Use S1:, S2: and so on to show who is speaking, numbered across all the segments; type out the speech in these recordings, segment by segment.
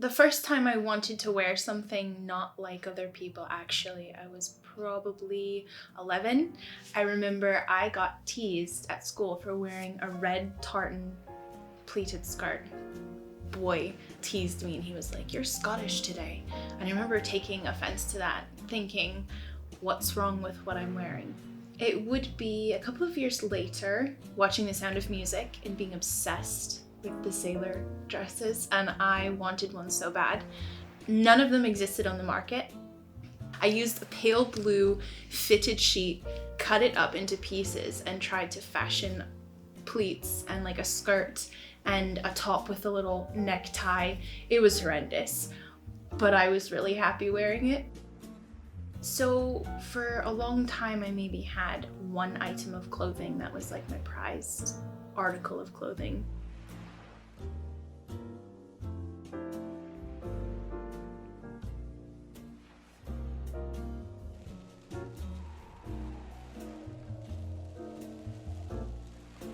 S1: The first time I wanted to wear something not like other people, actually, I was probably 11. I remember I got teased at school for wearing a red tartan pleated skirt. Boy teased me and he was like, "You're Scottish today." And I remember taking offense to that, thinking, what's wrong with what I'm wearing? It would be a couple of years later, watching The Sound of Music and being obsessed with the sailor dresses, and I wanted one so bad. None of them existed on the market. I used a pale blue fitted sheet, cut it up into pieces, and tried to fashion pleats and like a skirt and a top with a little necktie. It was horrendous, but I was really happy wearing it. So for a long time, I maybe had one item of clothing that was like my prized article of clothing.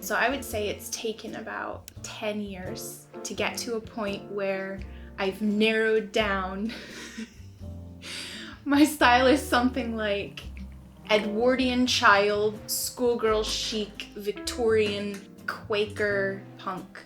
S1: So I would say it's taken about 10 years to get to a point where I've narrowed down my style is something like Edwardian child, schoolgirl chic, Victorian, Quaker punk.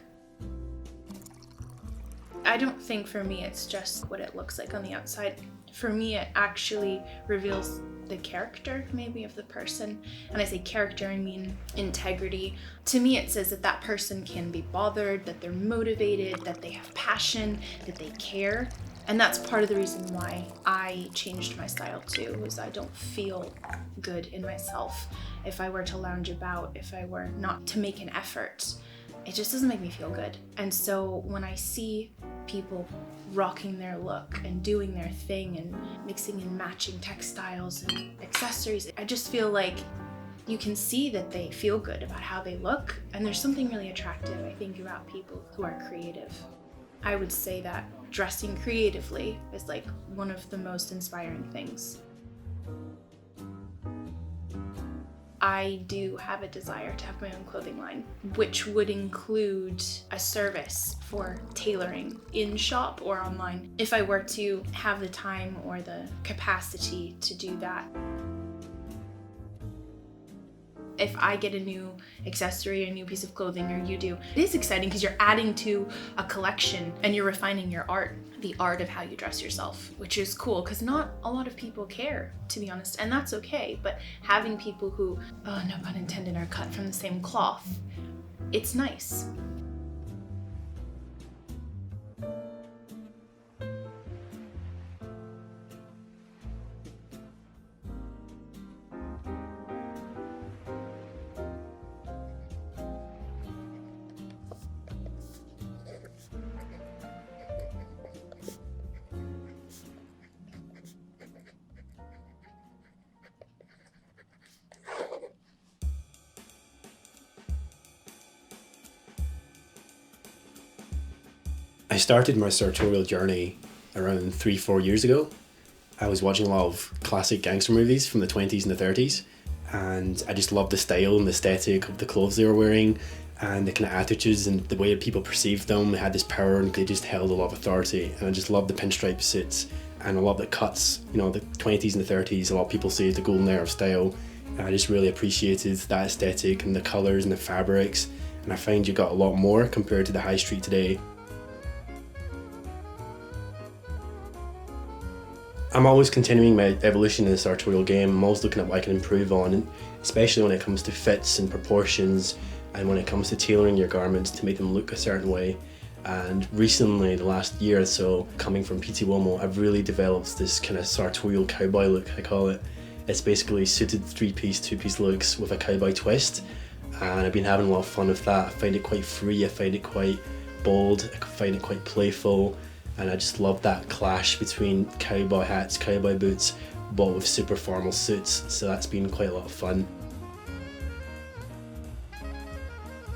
S1: I don't think for me it's just what it looks like on the outside. For me, it actually reveals the character maybe of the person. And I say character, I mean integrity. To me, it says that that person can be bothered, that they're motivated, that they have passion, that they care. And that's part of the reason why I changed my style too, was I don't feel good in myself if I were to lounge about, if I were not to make an effort. It just doesn't make me feel good. And so when I see people rocking their look and doing their thing and mixing and matching textiles and accessories, I just feel like you can see that they feel good about how they look. And there's something really attractive, I think, about people who are creative. I would say that dressing creatively is like one of the most inspiring things. I do have a desire to have my own clothing line, which would include a service for tailoring in shop or online, if I were to have the time or the capacity to do that. If I get a new accessory, a new piece of clothing, or you do, it is exciting because you're adding to a collection and you're refining your art, the art of how you dress yourself, which is cool because not a lot of people care, to be honest, and that's okay. But having people who, oh, no pun intended, are cut from the same cloth, it's nice.
S2: I started my sartorial journey around 3-4 years ago. I was watching a lot of classic gangster movies from the 20s and the 30s, and I just loved the style and the aesthetic of the clothes they were wearing and the kind of attitudes and the way people perceived them. They had this power and they just held a lot of authority, and I just loved the pinstripe suits and I love the cuts. You know, the 20s and the 30s, a lot of people say the golden era of style, and I just really appreciated that aesthetic and the colours and the fabrics, and I find you got a lot more compared to the high street today. I'm always continuing my evolution in the sartorial game. I'm always looking at what I can improve on, especially when it comes to fits and proportions, and when it comes to tailoring your garments to make them look a certain way. And recently, the last year or so, coming from PT Wilmo, I've really developed this kind of sartorial cowboy look, I call it. It's basically suited 3-piece, 2-piece looks with a cowboy twist, and I've been having a lot of fun with that. I find it quite free, I find it quite bold, I find it quite playful. And I just love that clash between cowboy hats, cowboy boots, but with super formal suits. So that's been quite a lot of fun.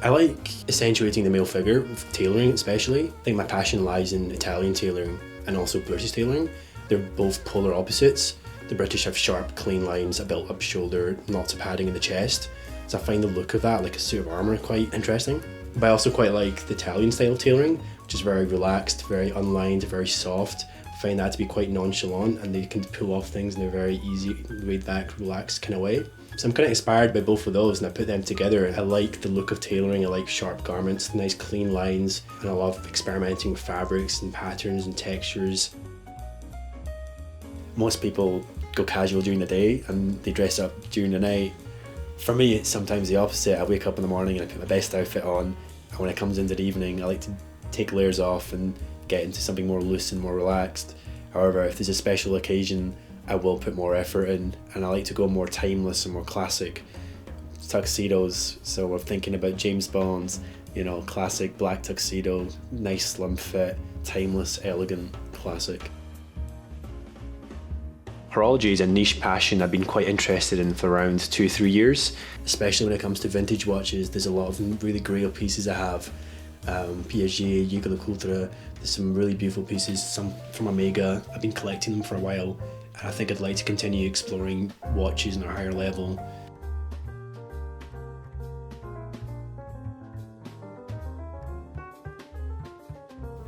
S2: I like accentuating the male figure with tailoring especially. I think my passion lies in Italian tailoring and also British tailoring. They're both polar opposites. The British have sharp, clean lines, a built-up shoulder, lots of padding in the chest. So I find the look of that, like a suit of armour, quite interesting. But I also quite like the Italian style of tailoring, which is very relaxed, very unlined, very soft. I find that to be quite nonchalant, and they can pull off things in a very easy, laid back, relaxed kind of way. So I'm kind of inspired by both of those, and I put them together. I like the look of tailoring. I like sharp garments, nice clean lines, and I love experimenting with fabrics and patterns and textures. Most people go casual during the day and they dress up during the night. For me, it's sometimes the opposite. I wake up in the morning and I put my best outfit on, and when it comes into the evening, I like to take layers off and get into something more loose and more relaxed. However, if there's a special occasion, I will put more effort in, and I like to go more timeless and more classic. Tuxedos, so we're thinking about James Bond's, classic black tuxedo, nice slim fit, timeless, elegant, classic. Horology is a niche passion I've been quite interested in for around 2-3 years, especially when it comes to vintage watches. There's a lot of really great pieces I have. Piaget, Hugo Le Coultre, there's some really beautiful pieces, some from Omega. I've been collecting them for a while, and I think I'd like to continue exploring watches on a higher level.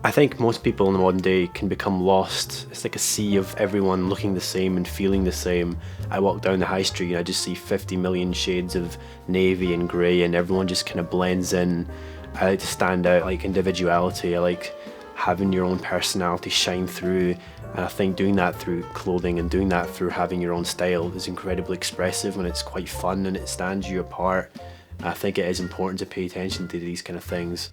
S2: I think most people in the modern day can become lost. It's like a sea of everyone looking the same and feeling the same. I walk down the high street and I just see 50 million shades of navy and grey, and everyone just kind of blends in. I like to stand out, like individuality. I like having your own personality shine through, and I think doing that through clothing and doing that through having your own style is incredibly expressive, and it's quite fun and it stands you apart. I think it is important to pay attention to these kind of things.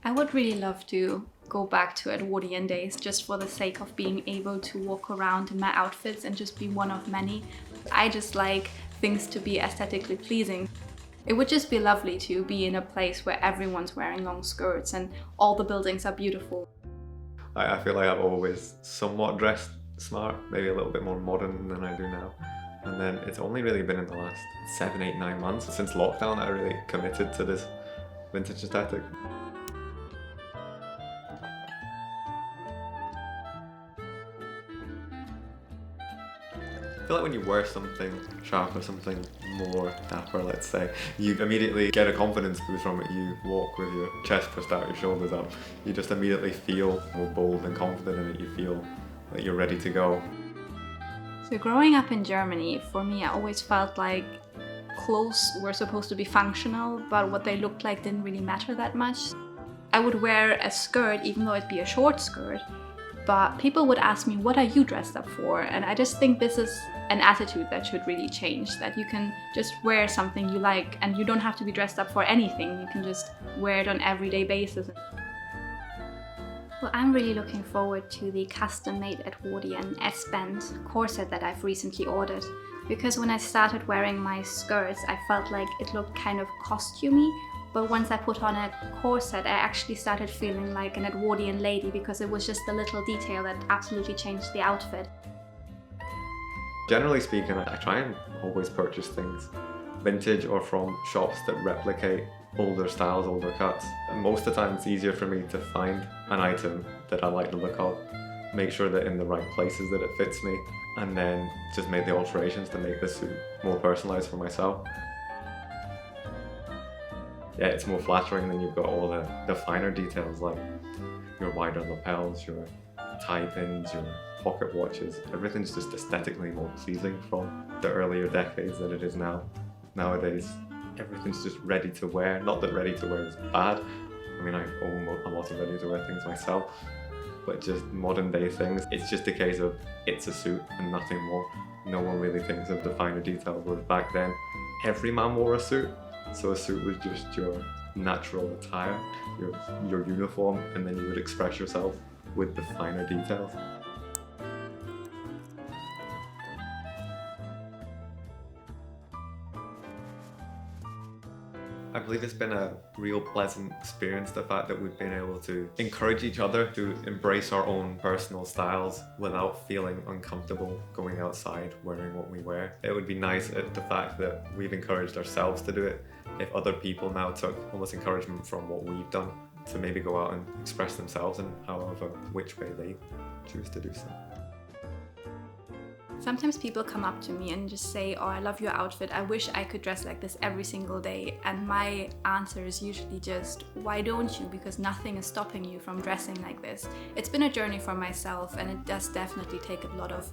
S3: I would really love to go back to Edwardian days just for the sake of being able to walk around in my outfits and just be one of many. I just like things to be aesthetically pleasing. It would just be lovely to be in a place where everyone's wearing long skirts and all the buildings are beautiful.
S4: I feel like I've always somewhat dressed smart, maybe a little bit more modern than I do now. And then it's only really been in the last 7, 8, 9 months since lockdown I really committed to this vintage aesthetic. I feel like when you wear something sharp or something more dapper, let's say, you immediately get a confidence boost from it. You walk with your chest pushed out, your shoulders up. You just immediately feel more bold and confident in it. You feel like you're ready to go.
S3: So growing up in Germany, for me, I always felt like clothes were supposed to be functional, but what they looked like didn't really matter that much. I would wear a skirt, even though it'd be a short skirt, but people would ask me, what are you dressed up for? And I just think this is an attitude that should really change, that you can just wear something you like and you don't have to be dressed up for anything. You can just wear it on an everyday basis. Well, I'm really looking forward to the custom-made Edwardian S-band corset that I've recently ordered, because when I started wearing my skirts, I felt like it looked kind of costumey. But once I put on a corset, I actually started feeling like an Edwardian lady, because it was just a little detail that absolutely changed the outfit.
S4: Generally speaking, I try and always purchase things vintage or from shops that replicate older styles, older cuts. And most of the time it's easier for me to find an item that I like the look of, make sure that in the right places that it fits me, and then just make the alterations to make the suit more personalized for myself. Yeah, it's more flattering than you've got all the finer details, like your wider lapels, your tie pins, your pocket watches. Everything's just aesthetically more pleasing from the earlier decades than it is now. Nowadays, everything's just ready to wear. Not that ready to wear is bad. I mean, I own a lot of ready to wear things myself, but just modern day things. It's just a case of it's a suit and nothing more. No one really thinks of the finer details, whereas back then, every man wore a suit. So a suit was just your natural attire, your uniform, and then you would express yourself with the finer details. I believe it's been a real pleasant experience, the fact that we've been able to encourage each other to embrace our own personal styles without feeling uncomfortable going outside wearing what we wear. It would be nice at the fact that we've encouraged ourselves to do it, if other people now took almost encouragement from what we've done to maybe go out and express themselves in however which way they choose to do so.
S3: Sometimes people come up to me and just say, oh, I love your outfit, I wish I could dress like this every single day. And my answer is usually just, why don't you? Because nothing is stopping you from dressing like this. It's been a journey for myself, and it does definitely take a lot of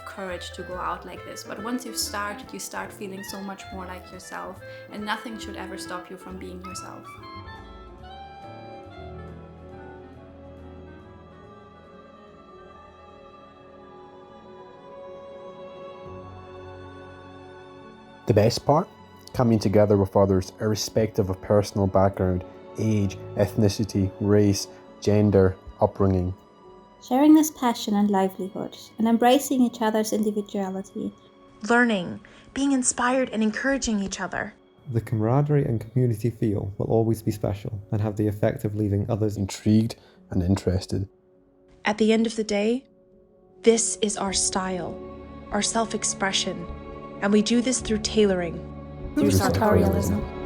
S3: courage to go out like this. But once you've started, you start feeling so much more like yourself, and nothing should ever stop you from being yourself.
S2: The best part? Coming together with others, irrespective of personal background, age, ethnicity, race, gender, upbringing.
S5: Sharing this passion and livelihood, and embracing each other's individuality.
S1: Learning, being inspired and encouraging each other.
S6: The camaraderie and community feel will always be special and have the effect of leaving others
S2: Intrigued and interested.
S1: At the end of the day, this is our style, our self-expression, and we do this through tailoring,
S5: Through Sartorialism.